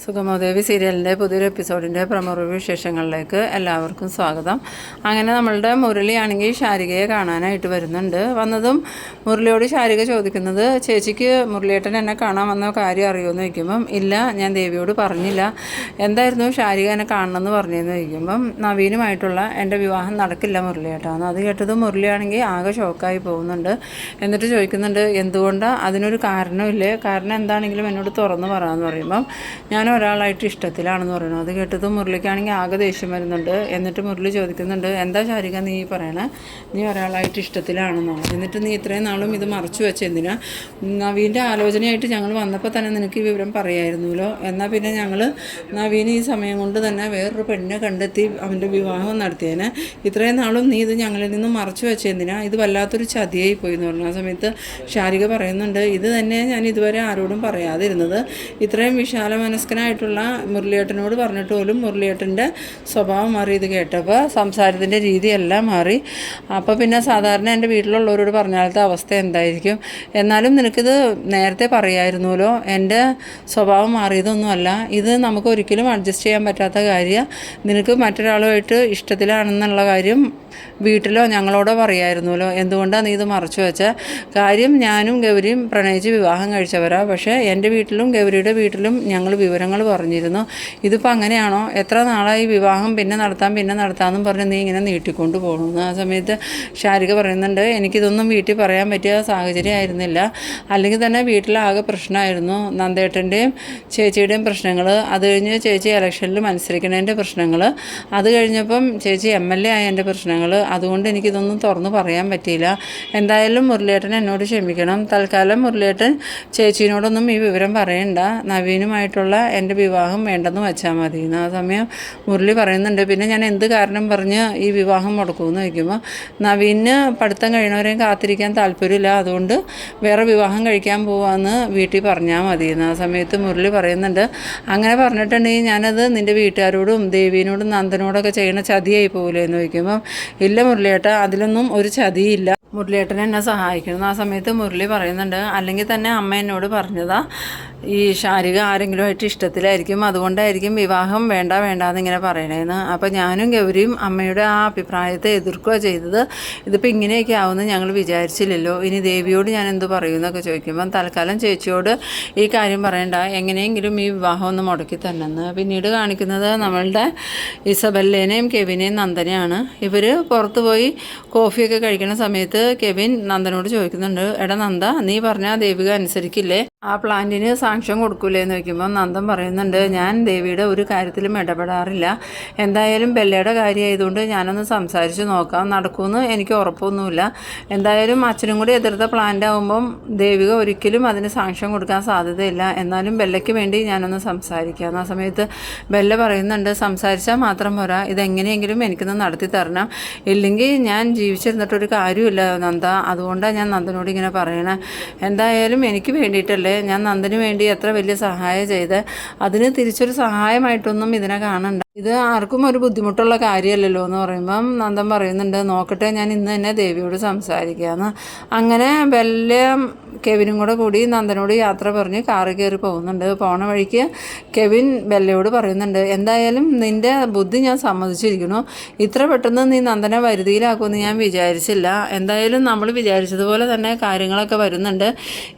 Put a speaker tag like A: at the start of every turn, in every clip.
A: സുഗമോദേവി സീരിയലിൻ്റെ പുതിയൊരു എപ്പിസോഡിൻ്റെ promo review വിശേഷങ്ങളിലേക്ക് എല്ലാവർക്കും സ്വാഗതം. അങ്ങനെ നമ്മളുടെ മുരളിയാണെങ്കിൽ ശാരികയെ കാണാനായിട്ട് വരുന്നുണ്ട്. വന്നതും മുരളിയോട് ശാരിക ചോദിക്കുന്നത്, ചേച്ചിക്ക് മുരളിയേട്ടൻ എന്നെ കാണാൻ വന്ന കാര്യം അറിയുമെന്ന് ചോദിക്കുമ്പം, ഇല്ല, ഞാൻ ദേവിയോട് പറഞ്ഞില്ല, എന്തായിരുന്നു ശാരിക എന്നെ കാണണമെന്ന് പറഞ്ഞതെന്ന് ചോദിക്കുമ്പം, നവീനുമായിട്ടുള്ള എൻ്റെ വിവാഹം നടക്കില്ല മുരളിയേട്ടാന്ന്. അത് കേട്ടതും മുരളിയാണെങ്കിൽ ആകെ ഷോക്കായി പോകുന്നുണ്ട്. എന്നിട്ട് ചോദിക്കുന്നുണ്ട്, എന്തുകൊണ്ടാണ്, അതിനൊരു കാരണമില്ലേ, കാരണം എന്താണെങ്കിലും എന്നോട് തുറന്ന് പറയാമെന്ന് പറയുമ്പം, ഞാൻ ഒരാളായിട്ട് ഇഷ്ടത്തിലാണെന്ന് പറയുന്നത്. അത് കേട്ടതും മുരളിക്കാണെങ്കിൽ ആകെ ദേഷ്യം വരുന്നുണ്ട്. എന്നിട്ട് മുരളി ചോദിക്കുന്നുണ്ട്, എന്താ ശാരിക നീ പറയണേ, നീ ഒരാളായിട്ട് ഇഷ്ടത്തിലാണെന്നോ, എന്നിട്ട് നീ ഇത്രയും നാളും ഇത് മറച്ചു വെച്ചെന്തിനാ, നവീൻ്റെ ആലോചനയായിട്ട് ഞങ്ങൾ വന്നപ്പോൾ തന്നെ നിനക്ക് ഈ വിവരം പറയായിരുന്നല്ലോ, എന്നാൽ പിന്നെ ഞങ്ങൾ നവീൻ ഈ സമയം കൊണ്ട് തന്നെ വേറൊരു പെണ്ണിനെ കണ്ടെത്തി അവൻ്റെ വിവാഹം നടത്തിയേനെ, ഇത്രയും നാളും നീ ഇത് ഞങ്ങളിൽ നിന്നും മറച്ചു വെച്ചെന്തിനാ, ഇത് വല്ലാത്തൊരു ചതിയായി പോയി എന്ന് പറഞ്ഞു. ആ സമയത്ത് ശാരിക പറയുന്നുണ്ട്, ഇത് തന്നെ ഞാൻ ഇതുവരെ ആരോടും പറയാതിരുന്നത്, ഇത്രയും വിശാല മനസ്കനായിട്ടുള്ള മുരളിയേട്ടനോട് പറഞ്ഞിട്ട് പോലും മുരളിയേട്ടൻ്റെ സ്വഭാവം മാറി. ഇത് കേട്ടപ്പോൾ സംസാരത്തിൻ്റെ രീതിയെല്ലാം മാറി. അപ്പോൾ പിന്നെ സാധാരണ എൻ്റെ വീട്ടിലുള്ളവരോട് പറഞ്ഞാലത്തെ അവസ്ഥ എന്തായിരിക്കും, എന്നാലും നിനക്കിത് നേരത്തെ പറയായിരുന്നല്ലോ, എൻ്റെ സ്വഭാവം മാറിയതൊന്നുമല്ല, ഇത് നമുക്ക് ഒരിക്കലും അഡ്ജസ്റ്റ് ചെയ്യാൻ പറ്റാത്ത കാര്യം, നിനക്ക് മറ്റൊരാളുമായിട്ട് ഇഷ്ടത്തിലാണെന്നുള്ള കാര്യം വീട്ടിലോ ഞങ്ങളോടോ പറയായിരുന്നല്ലോ, എന്തുകൊണ്ടാണ് നീ ഇത് മറച്ചു വെച്ച കാര്യം, ഞാനും ഗൗരിയും പ്രണയിച്ച് വിവാഹം കഴിച്ചവരാ, പക്ഷേ എൻ്റെ വീട്ടിലും ഗൗരിയുടെ വീട്ടിലും ഞങ്ങൾ വിവരങ്ങൾ പറഞ്ഞിരുന്നു, ഇതിപ്പോൾ അങ്ങനെയാണോ, എത്ര നാളായി വിവാഹം പിന്നെ നടത്താമെന്നും പറഞ്ഞ് നീ ഇങ്ങനെ നീട്ടിക്കൊണ്ട് പോകുന്നു. ആ സമയത്ത് ശാരിക പറയുന്നുണ്ട്, എനിക്കിതൊന്നും വീട്ടിൽ പറയാൻ പറ്റിയ സാഹചര്യമായിരുന്നില്ല, അല്ലെങ്കിൽ തന്നെ വീട്ടിലാകെ പ്രശ്നമായിരുന്നു, നന്ദേട്ടൻ്റെയും ചേച്ചിയുടെയും പ്രശ്നങ്ങൾ, അത് കഴിഞ്ഞ് ചേച്ചി ഇലക്ഷനിൽ മത്സരിക്കുന്നതിൻ്റെ പ്രശ്നങ്ങൾ, അത് കഴിഞ്ഞപ്പം ചേച്ചി MLA ആയതിൻ്റെ പ്രശ്നങ്ങൾ, അതുകൊണ്ട് എനിക്കിതൊന്നും തുറന്ന് പറയാൻ പറ്റിയില്ല. എന്തായാലും മുരളിയേട്ടൻ എന്നോട് ക്ഷമിക്കണം, തൽക്കാലം മുരളിയേട്ടൻ ചേച്ചീനോടൊന്നും ഈ വിവരം പറയണ്ട, നവീനുമായിട്ടുള്ള എൻ്റെ വിവാഹം വേണ്ടെന്ന് വെച്ചാൽ മതി. ആ സമയം മുരളി പറയുന്നുണ്ട്, പിന്നെ ഞാൻ എന്ത് കാരണം പറഞ്ഞ് ഈ വിവാഹം മുടക്കുമെന്ന് ചോദിക്കുമ്പോൾ, നവീന് പഠിത്തം കഴിയണവരെയും കാത്തിരിക്കാൻ താല്പര്യമില്ല, അതുകൊണ്ട് വേറെ വിവാഹം കഴിക്കാൻ പോവാമെന്ന് വീട്ടിൽ പറഞ്ഞാൽ മതി. ആ സമയത്ത് മുരളി പറയുന്നുണ്ട്, അങ്ങനെ പറഞ്ഞിട്ടുണ്ടെങ്കിൽ ഞാനത് നിൻ്റെ വീട്ടുകാരോടും ദേവീനോടും നന്ദനോടൊക്കെ ചെയ്യണ ചതിയായി പോകില്ലേ എന്ന് ചോദിക്കുമ്പം, ഇല്ല മുരളിയേട്ട, അതിലൊന്നും ഒരു ചതിയില്ല, മുരളിയേട്ടൻ എന്നെ സഹായിക്കണം. ആ സമയത്ത് മുരളി പറയുന്നുണ്ട്, അല്ലെങ്കിൽ തന്നെ അമ്മ എന്നോട് പറഞ്ഞതാ ഈ ശാരിക ആരെങ്കിലുമായിട്ട് ഇഷ്ടത്തിലായിരിക്കും, അതുകൊണ്ടായിരിക്കും വിവാഹം വേണ്ടാന്നിങ്ങനെ പറയണേന്ന്. അപ്പോൾ ഞാനും ഗൗരിയും അമ്മയുടെ ആ അഭിപ്രായത്തെ എതിർക്കുക ചെയ്തത്, ഇതിപ്പോൾ ഇങ്ങനെയൊക്കെ ആവുമെന്ന് ഞങ്ങൾ വിചാരിച്ചില്ലല്ലോ, ഇനി ദേവിയോട് ഞാൻ എന്ത് പറയുമെന്നൊക്കെ ചോദിക്കുമ്പം, തൽക്കാലം ചേച്ചിയോട് ഈ കാര്യം പറയണ്ട, എങ്ങനെയെങ്കിലും ഈ വിവാഹം ഒന്ന് മുടക്കി തന്നെന്ന്. പിന്നീട് കാണിക്കുന്നത് നമ്മളുടെ ഇസബല്ലേനെയും കെവിനെയും നന്ദനെയാണ്. ഇവർ പുറത്ത് പോയി കോഫിയൊക്കെ കഴിക്കുന്ന സമയത്ത് കെവിൻ നന്ദനോട് ചോദിക്കുന്നുണ്ട്, എടാ നന്ദ, നീ പറഞ്ഞാൽ ദേവിക അനുസരിക്കില്ലേ, ആ പ്ലാന്റിന് സാങ്ഷൻ കൊടുക്കൂലേ എന്ന് ചോദിക്കുമ്പോൾ നന്ദൻ പറയുന്നുണ്ട്, ഞാൻ ദേവിയുടെ ഒരു കാര്യത്തിലും ഇടപെടാറില്ല, എന്തായാലും ബെല്ലയുടെ കാര്യമായതുകൊണ്ട് ഞാനൊന്ന് സംസാരിച്ച് നോക്കാം, നടക്കുമെന്ന് എനിക്ക് ഉറപ്പൊന്നുമില്ല, എന്തായാലും അച്ഛനും കൂടി എതിർത്ത പ്ലാന്റ് ആകുമ്പം ദേവിക ഒരിക്കലും അതിന് സാങ്ഷൻ കൊടുക്കാൻ സാധ്യതയില്ല, എന്നാലും ബെല്ലയ്ക്ക് വേണ്ടി ഞാനൊന്ന് സംസാരിക്കാം. ആ സമയത്ത് ബെല്ല പറയുന്നുണ്ട്, സംസാരിച്ചാൽ മാത്രം പോരാ, ഇതെങ്ങനെയെങ്കിലും എനിക്കൊന്ന് നടത്തി തരണം, ഇല്ലെങ്കിൽ ഞാൻ ജീവിച്ചിരുന്നിട്ടൊരു കാര്യമില്ല നന്ദ, അതുകൊണ്ടാണ് ഞാൻ നന്ദനോട് ഇങ്ങനെ പറയണേ, എന്തായാലും എനിക്ക് വേണ്ടിയിട്ടല്ലേ, ഞാൻ നന്ദന് വേണ്ടി എത്ര വലിയ സഹായം ചെയ്ത്, അതിന് തിരിച്ചൊരു സഹായമായിട്ടൊന്നും ഇതിനെ കാണണ്ട, ഇത് ആർക്കും ഒരു ബുദ്ധിമുട്ടുള്ള കാര്യമല്ലല്ലോ എന്ന് പറയുമ്പം നന്ദൻ പറയുന്നുണ്ട്, നോക്കട്ടെ, ഞാൻ ഇന്ന് തന്നെ ദേവിയോട് സംസാരിക്കാമെന്ന്. അങ്ങനെ ബെല്ലയും കെവിനും കൂടി നന്ദനോട് യാത്ര പറഞ്ഞ് കാറ് കയറി പോകുന്നുണ്ട്. പോണ വഴിക്ക് കെവിൻ ബെല്ലയോട് പറയുന്നുണ്ട്, എന്തായാലും നിൻ്റെ ബുദ്ധി ഞാൻ സമ്മതിച്ചിരിക്കുന്നു, ഇത്ര പെട്ടെന്ന് നീ നന്ദനെ വരുതിയിലാക്കുമെന്ന് ഞാൻ വിചാരിച്ചില്ല, എന്തായാലും നമ്മൾ വിചാരിച്ചതുപോലെ തന്നെ കാര്യങ്ങളൊക്കെ വരുന്നുണ്ട്,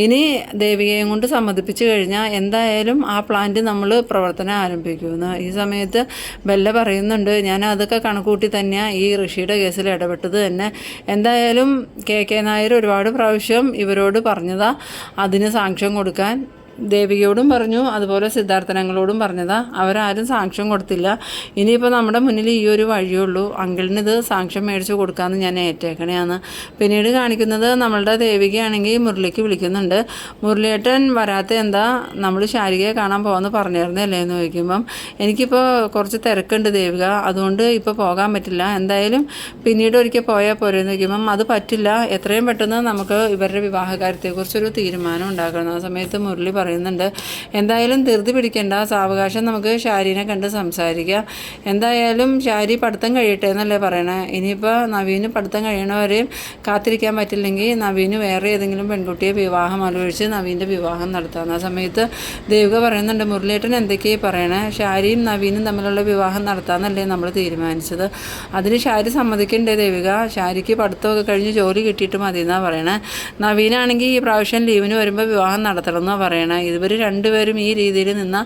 A: ഇനി ദേവികയും കൊണ്ട് സമ്മതിപ്പിച്ച് കഴിഞ്ഞാൽ എന്തായാലും ആ പ്ലാന്റ് നമ്മൾ പ്രവർത്തനം ആരംഭിക്കുമെന്ന്. ഈ സമയത്ത് ബെല്ല പറയുന്നുണ്ട്, ഞാൻ അതൊക്കെ കണക്കൂട്ടി തന്നെയാണ് ഈ ഋഷിയുടെ കേസിൽ ഇടപെട്ടത് തന്നെ, എന്തായാലും KK നായർ ഒരുപാട് പ്രാവശ്യം ഇവരോട് പറഞ്ഞതാ അതിന് സാങ്ഷ്യം കൊടുക്കാൻ, ദേവികയോടും പറഞ്ഞു, അതുപോലെ സിദ്ധാർത്ഥനങ്ങളോടും പറഞ്ഞതാ, അവരാരും സാങ്ഷ്യം കൊടുത്തില്ല, ഇനിയിപ്പോൾ നമ്മുടെ മുന്നിൽ ഈ ഒരു വഴിയുള്ളൂ, അങ്കിളിന് ഇത് സാങ്ഷ്യം മേടിച്ച് കൊടുക്കാമെന്ന് ഞാൻ ഏറ്റേക്കണേയാണ്. പിന്നീട് കാണിക്കുന്നത് നമ്മളുടെ ദേവികയാണെങ്കിൽ മുരളിക്ക് വിളിക്കുന്നുണ്ട്, മുരളിയേട്ടൻ വരാത്ത എന്താ, നമ്മൾ ശാരികയെ കാണാൻ പോകുമെന്ന് പറഞ്ഞിരുന്നല്ലേ എന്ന് ചോദിക്കുമ്പം, എനിക്കിപ്പോൾ കുറച്ച് തിരക്കുണ്ട് ദേവിക, അതുകൊണ്ട് ഇപ്പോൾ പോകാൻ പറ്റില്ല, എന്തായാലും പിന്നീട് ഒരിക്കൽ പോയാൽ പോരെന്ന് ചോദിക്കുമ്പം, അത് പറ്റില്ല, എത്രയും പെട്ടെന്ന് നമുക്ക് ഇവരുടെ വിവാഹകാര്യത്തെക്കുറിച്ചൊരു തീരുമാനം ഉണ്ടാക്കണം. ആ സമയത്ത് മുരളി പറയുന്നുണ്ട്. എന്തായാലും ധൃതി പിടിക്കേണ്ട, സാവകാശം നമുക്ക് ഷാരിനെ കണ്ട് സംസാരിക്കാം. എന്തായാലും ഷാരി പഠിത്തം കഴിയട്ടെ എന്നല്ലേ പറയണേ. ഇനിയിപ്പോൾ നവീന് പഠിത്തം കഴിയണവരെയും കാത്തിരിക്കാൻ പറ്റില്ലെങ്കിൽ നവീന് വേറെ ഏതെങ്കിലും പെൺകുട്ടിയെ വിവാഹം ആലോചിച്ച് നവീൻ്റെ വിവാഹം നടത്താം. ആ സമയത്ത് ദേവിക പറയുന്നുണ്ട്, മുരളിയേട്ടൻ എന്തൊക്കെയാണ് പറയണേ, ഷാരിയും നവീനും തമ്മിലുള്ള വിവാഹം നടത്താമെന്നല്ലേ നമ്മൾ തീരുമാനിച്ചത്. അതിന് ഷാരി സമ്മതിക്കണ്ടേ ദേവിക? ഷാരിക്ക് പഠിത്തമൊക്കെ കഴിഞ്ഞ് ജോലി കിട്ടിയിട്ട് മതി എന്നാണ് പറയണേ. നവീനാണെങ്കിൽ ഈ പ്രാവശ്യം ലീവിന് വരുമ്പോൾ വിവാഹം നടത്തണം എന്നാണ് പറയണേ. ഇവർ രണ്ടുപേരും ഈ രീതിയിൽ നിന്നാൽ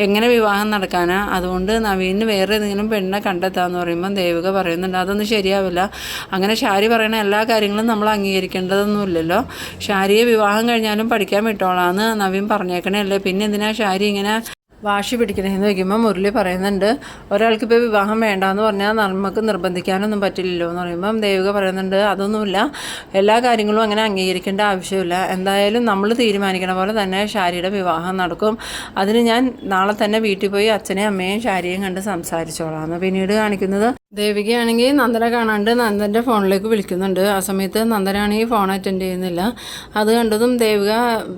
A: എങ്ങനെ വിവാഹം നടക്കാനാ? അതുകൊണ്ട് നവീന് വേറെ ഏതെങ്കിലും പെണ്ണെ കണ്ടെത്താമെന്ന് പറയുമ്പം ദേവിക പറയുന്നുണ്ട്, അതൊന്നും ശരിയാവില്ല. അങ്ങനെ ഷാരി പറയുന്ന എല്ലാ കാര്യങ്ങളും നമ്മൾ അംഗീകരിക്കേണ്ടതൊന്നുമില്ലല്ലോ. ഷാരിയെ വിവാഹം കഴിഞ്ഞാലും പഠിക്കാൻ വിട്ടോളാന്ന് നവീൻ പറഞ്ഞേക്കണേ അല്ലേ, പിന്നെ എന്തിനാ ഷാരി ഇങ്ങനെ വാശി പിടിക്കണമെന്ന് വയ്ക്കുമ്പോൾ മുരളി പറയുന്നുണ്ട്, ഒരാൾക്കിപ്പോൾ വിവാഹം വേണ്ടാന്ന് പറഞ്ഞാൽ നമുക്ക് നിർബന്ധിക്കാനൊന്നും പറ്റില്ലല്ലോ എന്ന് പറയുമ്പം ദേവിക പറയുന്നുണ്ട്, അതൊന്നുമില്ല, എല്ലാ കാര്യങ്ങളും അങ്ങനെ അംഗീകരിക്കേണ്ട ആവശ്യമില്ല. എന്തായാലും നമ്മൾ തീരുമാനിക്കണ പോലെ തന്നെ ഷാരിയുടെ വിവാഹം നടക്കും. അതിന് ഞാൻ നാളെ തന്നെ വീട്ടിൽ പോയി അച്ഛനെയും അമ്മയും ഷാരിയെയും കണ്ട് സംസാരിച്ചോളാം. പിന്നീട് കാണിക്കുന്നത് ദേവികയാണെങ്കിൽ നന്ദനെ കാണാണ്ട് നന്ദൻ്റെ ഫോണിലേക്ക് വിളിക്കുന്നുണ്ട്. ആ സമയത്ത് നന്ദനാണെങ്കിൽ ഫോൺ അറ്റൻഡ് ചെയ്യുന്നില്ല. അത് കണ്ടതും ദേവിക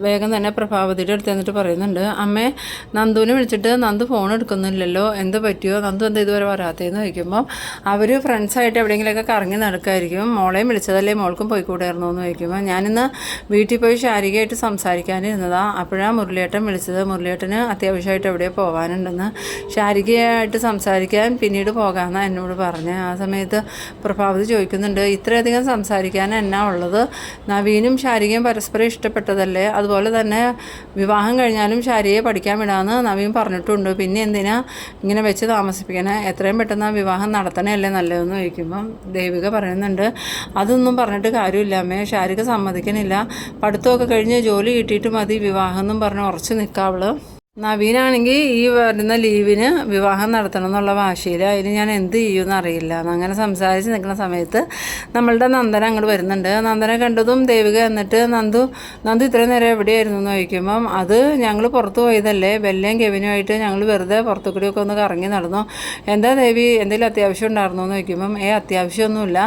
A: വേഗം തന്നെ പ്രഭാവതിയുടെ അടുത്ത് എന്നിട്ട് പറയുന്നുണ്ട്, അമ്മേ നന്ദുവിനെ വിളിച്ചിട്ട് നന്ദു ഫോൺ എടുക്കുന്നില്ലല്ലോ, എന്ത് പറ്റിയോ, നന്ദു എന്താ ഇതുവരെ വരാത്തതെന്ന് ചോദിക്കുമ്പോൾ അവർ ഫ്രണ്ട്സായിട്ട് എവിടെയെങ്കിലുമൊക്കെ കറങ്ങി നടക്കുമായിരിക്കും, മോളെയും വിളിച്ചതല്ലേ മോൾക്കും പോയിക്കൂടായിരുന്നു എന്ന് ചോദിക്കുമ്പോൾ ഞാനിന്ന് വീട്ടിൽ പോയി ശാരികയായിട്ട് സംസാരിക്കാനിരുന്നതാണ്. അപ്പോഴാണ് മുരളിയേട്ടൻ വിളിച്ചത്. മുരളിയേട്ടന് അത്യാവശ്യമായിട്ട് എവിടെയോ പോകാനുണ്ടെന്ന്, ശാരികയായിട്ട് സംസാരിക്കാൻ പിന്നീട് പോകാമെന്നാണ് എന്നോട് പറഞ്ഞ്. ആ സമയത്ത് പ്രഭാവതി ചോദിക്കുന്നുണ്ട്, ഇത്രയധികം സംസാരിക്കാൻ എന്നാ ഉള്ളത്? നവീനും ഷാരികയും പരസ്പരം ഇഷ്ടപ്പെട്ടതല്ലേ, അതുപോലെ തന്നെ വിവാഹം കഴിഞ്ഞാലും ഷാരിയെ പഠിക്കാൻ വിടാമെന്ന് നവീൻ പറഞ്ഞിട്ടുണ്ട്, പിന്നെ എന്തിനാ ഇങ്ങനെ വെച്ച് താമസിപ്പിക്കണേ, എത്രയും പെട്ടെന്ന് ആ വിവാഹം നടത്തണമല്ലേ നല്ലതെന്ന് ചോദിക്കുമ്പം ദേവിക പറയുന്നുണ്ട്, അതൊന്നും പറഞ്ഞിട്ട് കാര്യമില്ല അമ്മേ, ഷാരിക സമ്മതിക്കണില്ല, പഠിത്തമൊക്കെ കഴിഞ്ഞ് ജോലി കിട്ടിയിട്ട് മതി വിവാഹം എന്നും പറഞ്ഞ് ഉറച്ച് നിൽക്കാവള്. നവീനാണെങ്കിൽ ഈ വരുന്ന ലീവിന് വിവാഹം നടത്തണം എന്നുള്ള വാശിയിൽ അതിന് ഞാൻ എന്ത് ചെയ്യുമെന്ന് അറിയില്ല. അങ്ങനെ സംസാരിച്ച് നിൽക്കുന്ന സമയത്ത് നമ്മളുടെ നന്ദന അങ്ങോട്ട് വരുന്നുണ്ട്. നന്ദനെ കണ്ടതും ദേവിക എന്നിട്ട് നന്ദു ഇത്രയും നേരം എവിടെയായിരുന്നു എന്ന് ചോദിക്കുമ്പം അത് ഞങ്ങൾ പുറത്ത് പോയതല്ലേ, ബെല്ലയും കെവിനുമായിട്ട് ഞങ്ങൾ വെറുതെ പുറത്തു കൂടിയൊക്കെ ഒന്ന് കറങ്ങി നടന്നു. എന്താ ദേവി എന്തെങ്കിലും അത്യാവശ്യം ഉണ്ടായിരുന്നോ എന്ന് ചോദിക്കുമ്പം അത്യാവശ്യമൊന്നുമില്ല,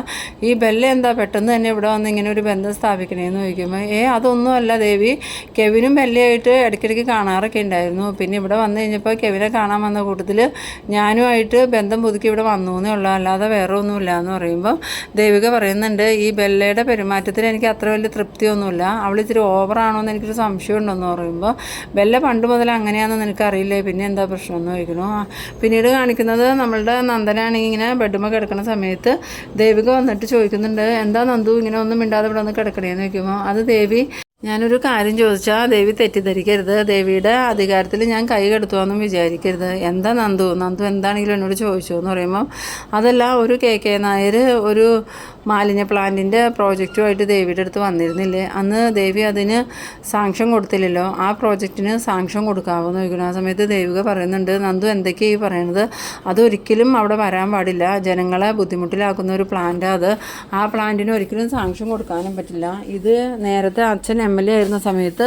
A: ഈ ബെല്ല എന്താ പെട്ടെന്ന് തന്നെ ഇവിടെ വന്ന് ഇങ്ങനെ ഒരു ബന്ധം സ്ഥാപിക്കണേന്ന് ചോദിക്കുമ്പോൾ അതൊന്നുമല്ല ദേവി, കെവിനും ബെല്ലയായിട്ട് ഇടയ്ക്കിടയ്ക്ക് കാണാറൊക്കെ ഉണ്ടായിരുന്നു, പിന്നെ ഇവിടെ വന്നു കഴിഞ്ഞപ്പോൾ കെവിനെ കാണാൻ വന്ന കൂട്ടത്തിൽ ഞാനുമായിട്ട് ബന്ധം പുതുക്കി ഇവിടെ വന്നു എന്നേ ഉള്ളൂ, അല്ലാതെ വേറെ ഒന്നുമില്ല എന്ന് പറയുമ്പോൾ ദേവിക പറയുന്നുണ്ട്, ഈ ബെല്ലയുടെ പെരുമാറ്റത്തിൽ എനിക്ക് അത്ര വലിയ തൃപ്തിയൊന്നുമില്ല, അവൾ ഇത്തിരി ഓവറാണോ എന്ന് എനിക്കൊരു സംശയം ഉണ്ടെന്ന് പറയുമ്പോൾ ബെല്ല പണ്ട് മുതൽ അങ്ങനെയാണെന്ന് നിനക്കറിയില്ലേ, പിന്നെ എന്താ പ്രശ്നം എന്ന് ചോദിക്കണോ. പിന്നീട് കാണിക്കുന്നത് നമ്മളുടെ നന്ദനാണെങ്കിൽ ഇങ്ങനെ ബെഡ്മ കിടക്കുന്ന സമയത്ത് ദേവിക വന്നിട്ട് ചോദിക്കുന്നുണ്ട്, എന്താ നന്ദു ഇങ്ങനെ ഒന്നും മിണ്ടാതെ ഇവിടെ ഒന്ന് കിടക്കണേന്ന് ചോദിക്കുമ്പോൾ അത് ദേവി ഞാനൊരു കാര്യം ചോദിച്ചാൽ ദേവി തെറ്റിദ്ധരിക്കരുത്, ദേവിയുടെ അധികാരത്തിൽ ഞാൻ കൈ കെടുത്തുവെന്നും വിചാരിക്കരുത്, എന്താ നന്ദു എന്താണെങ്കിലും എന്നോട് ചോദിച്ചു എന്ന് പറയുമ്പം അതല്ല, ഒരു KK നായർ ഒരു മാലിന്യ പ്ലാന്റിൻ്റെ പ്രോജക്റ്റുമായിട്ട് ദേവിയുടെ അടുത്ത് വന്നിരുന്നില്ലേ, അന്ന് ദേവി അതിന് സാങ്ഷൻ കൊടുത്തില്ലല്ലോ, ആ പ്രോജക്റ്റിന് സാങ്ഷൻ കൊടുക്കാമെന്ന് ചോദിക്കണം. ആ സമയത്ത് ദേവിക പറയുന്നുണ്ട്, നന്ദു എന്തൊക്കെയാണ് ഈ പറയണത്, അതൊരിക്കലും അവിടെ വരാൻ പാടില്ല, ജനങ്ങളെ ബുദ്ധിമുട്ടിലാക്കുന്ന ഒരു പ്ലാന്റാണ് അത്, ആ പ്ലാന്റിന് ഒരിക്കലും സാങ്ഷൻ കൊടുക്കാനും പറ്റില്ല, ഇത് നേരത്തെ അച്ഛൻ MLA ആയിരുന്ന സമയത്ത്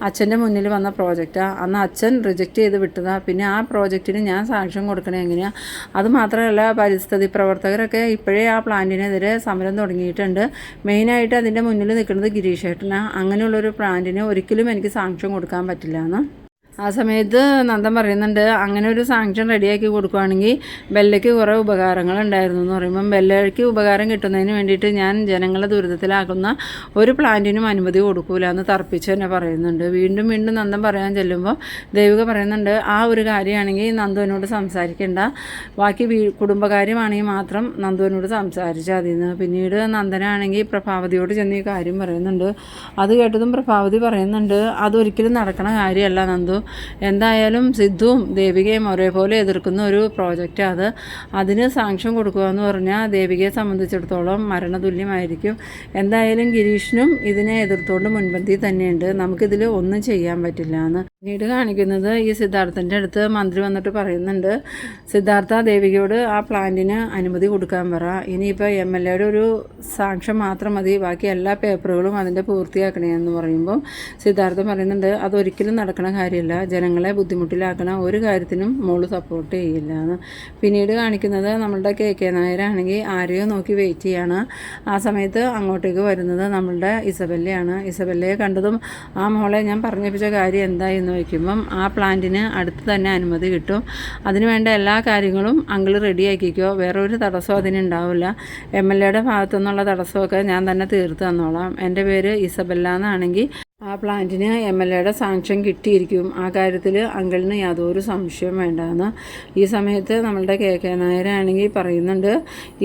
A: അച്ഛൻ്റെ മുന്നിൽ വന്ന പ്രോജക്റ്റാണ്, അന്ന് അച്ഛൻ റിജക്റ്റ് ചെയ്ത് വിട്ടതാണ്, പിന്നെ ആ പ്രോജക്റ്റിന് ഞാൻ സാങ്ഷൻ കൊടുക്കണേ എങ്ങനെയാണ്, അതുമാത്രമല്ല പരിസ്ഥിതി പ്രവർത്തകരൊക്കെ ഇപ്പോഴേ ആ പ്ലാന്റിനെതിരെ സമരം തുടങ്ങിയിട്ടുണ്ട്, മെയിനായിട്ട് അതിൻ്റെ മുന്നിൽ നിൽക്കുന്നത് ഗിരീഷേട്ടനാണ്, അങ്ങനെയുള്ളൊരു പ്ലാന്റിന് ഒരിക്കലും എനിക്ക് സാങ്ഷൻ കൊടുക്കാൻ പറ്റില്ല എന്ന്. ആ സമയത്ത് നന്ദൻ പറയുന്നുണ്ട്, അങ്ങനെ ഒരു സാങ്ഷൻ റെഡിയാക്കി കൊടുക്കുകയാണെങ്കിൽ ബെല്ലയ്ക്ക് കുറേ ഉപകാരങ്ങളുണ്ടായിരുന്നു എന്ന് പറയുമ്പം ബെല്ലയ്ക്ക് ഉപകാരം കിട്ടുന്നതിന് വേണ്ടിയിട്ട് ഞാൻ ജനങ്ങളെ ദുരിതത്തിലാക്കുന്ന ഒരു പ്ലാന്റിനും അനുമതി കൊടുക്കൂല എന്ന് തർപ്പിച്ച് തന്നെ പറയുന്നുണ്ട്. വീണ്ടും നന്ദൻ പറയാൻ ചെല്ലുമ്പോൾ ദേവിക പറയുന്നുണ്ട്, ആ ഒരു കാര്യമാണെങ്കിൽ നന്ദുവിനോട് സംസാരിക്കേണ്ട, ബാക്കി കുടുംബകാര്യമാണെങ്കിൽ മാത്രം നന്ദുവിനോട് സംസാരിച്ചാൽ മതിയെന്ന്. പിന്നീട് നന്ദനാണെങ്കിൽ പ്രഭാവതിയോട് ചെന്ന് ഈ കാര്യം പറയുന്നുണ്ട്. അത് കേട്ടതും പ്രഭാവതി പറയുന്നുണ്ട്, അതൊരിക്കലും നടക്കണ കാര്യമല്ല നന്ദു, എന്തായാലും സിദ്ധുവും ദേവികയും ഒരേപോലെ എതിർക്കുന്ന ഒരു പ്രോജക്റ്റാണ് അത്, അതിന് സാങ്ഷൻ കൊടുക്കുക എന്ന് പറഞ്ഞാൽ ദേവികയെ സംബന്ധിച്ചിടത്തോളം മരണതുല്യമായിരിക്കും. എന്തായാലും ഗിരീഷിനും ഇതിനെ എതിർത്തുകൊണ്ട് മുൻപന്തി തന്നെയുണ്ട്, നമുക്കിതിൽ ഒന്നും ചെയ്യാൻ പറ്റില്ല എന്ന്. പിന്നീട് കാണിക്കുന്നത് ഈ സിദ്ധാർത്ഥൻ്റെ അടുത്ത് മന്ത്രി വന്നിട്ട് പറയുന്നുണ്ട്, സിദ്ധാർത്ഥ ദേവികയോട് ആ പ്ലാന്റിന് അനുമതി കൊടുക്കാൻ പറ, ഇനിയിപ്പോൾ MLAയുടെ ഒരു സാങ്ഷൻ മാത്രം മതി, ബാക്കി എല്ലാ പേപ്പറുകളും അതിൻ്റെ പൂർത്തിയാക്കണേ എന്ന് പറയുമ്പോൾ സിദ്ധാർത്ഥൻ പറയുന്നുണ്ട്, അതൊരിക്കലും നടക്കണ കാര്യമില്ല, ജനങ്ങളെ ബുദ്ധിമുട്ടിലാക്കണ ഒരു കാര്യത്തിനും മോള് സപ്പോർട്ട് ചെയ്യില്ല എന്ന്. പിന്നീട് കാണിക്കുന്നത് നമ്മളുടെ KK നായരാണെങ്കിൽ ആരെയോ നോക്കി വെയിറ്റ് ചെയ്യാണ്. ആ സമയത്ത് അങ്ങോട്ടേക്ക് വരുന്നത് നമ്മളുടെ ഇസബെല്ലയാണ്. ഇസബെല്ലയെ കണ്ടതും ആ മോളെ ഞാൻ പറഞ്ഞേപ്പിച്ച കാര്യം എന്തായി എന്ന് വയ്ക്കുമ്പം ആ പ്ലാന്റിന് അടുത്ത് തന്നെ അനുമതി കിട്ടും. അതിനുവേണ്ട എല്ലാ കാര്യങ്ങളും അങ്കിൾ റെഡിയാക്കിക്കോ, വേറെ ഒരു തടസ്സവും അതിനുണ്ടാവില്ല. MLAയുടെ ഭാഗത്തുനിന്നുള്ള തടസ്സമൊക്കെ ഞാൻ തന്നെ തീർത്ത് തന്നോളാം. എൻ്റെ പേര് ഇസബെല്ല എന്നാണെങ്കിൽ ആ പ്ലാന്റിന് MLAയുടെ സാങ്ഷൻ കിട്ടിയിരിക്കും. ആ കാര്യത്തിൽ അങ്കിളിന് യാതൊരു സംശയവും വേണ്ടാന്ന്. ഈ സമയത്ത് നമ്മളുടെ KK നായരാണെങ്കിൽ പറയുന്നുണ്ട്,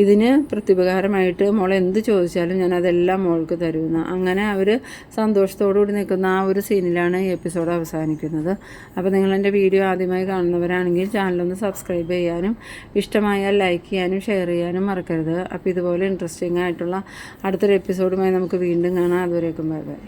A: ഇതിന് പ്രത്യുപകാരമായിട്ട് മോൾ എന്ത് ചോദിച്ചാലും ഞാൻ അതെല്ലാം മോൾക്ക് തരുമെന്ന്. അങ്ങനെ അവർ സന്തോഷത്തോടുകൂടി നിൽക്കുന്ന ആ ഒരു സീനിലാണ് ഈ എപ്പിസോഡ് അവസാനിക്കുന്നത്. അപ്പോൾ നിങ്ങളെൻ്റെ വീഡിയോ ആദ്യമായി കാണുന്നവരാണെങ്കിൽ ചാനലൊന്ന് സബ്സ്ക്രൈബ് ചെയ്യാനും ഇഷ്ടമായാൽ ലൈക്ക് ചെയ്യാനും ഷെയർ ചെയ്യാനും മറക്കരുത്. അപ്പോൾ ഇതുപോലെ ഇൻട്രസ്റ്റിംഗ് ആയിട്ടുള്ള അടുത്തൊരു എപ്പിസോഡുമായി നമുക്ക് വീണ്ടും കാണാം. അതുവരേക്കും ബൈ ബൈ.